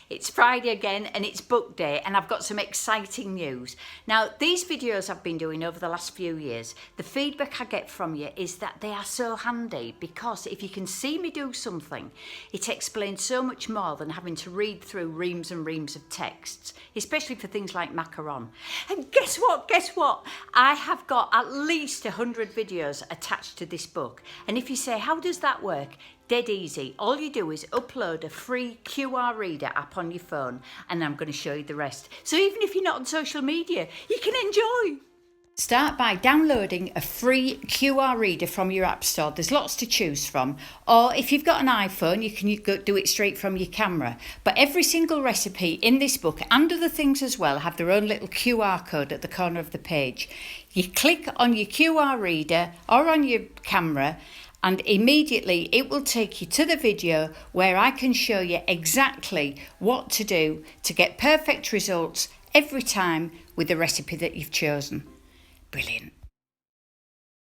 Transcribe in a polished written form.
It's Friday again and it's book day, and I've got some exciting news. Now, these videos I've been doing over the last few years, the feedback I get from you is that they are so handy, because if you can see me do something, it explains so much more than having to read through reams and reams of texts, especially for things like macaron. And guess what? I have got at least 100 videos attached to this book. And if you say, how does that work? Dead easy. All you do is upload a free QR reader app on your phone, and I'm going to show you the rest. So even if you're not on social media, you can enjoy. Start by downloading a free QR reader from your app store. There's lots to choose from. Or if you've got an iPhone, you can do it straight from your camera. But every single recipe in this book, and other things as well, have their own little QR code at the corner of the page. You click on your QR reader or on your camera, and immediately it will take you to the video where I can show you exactly what to do to get perfect results every time with the recipe that you've chosen. Brilliant.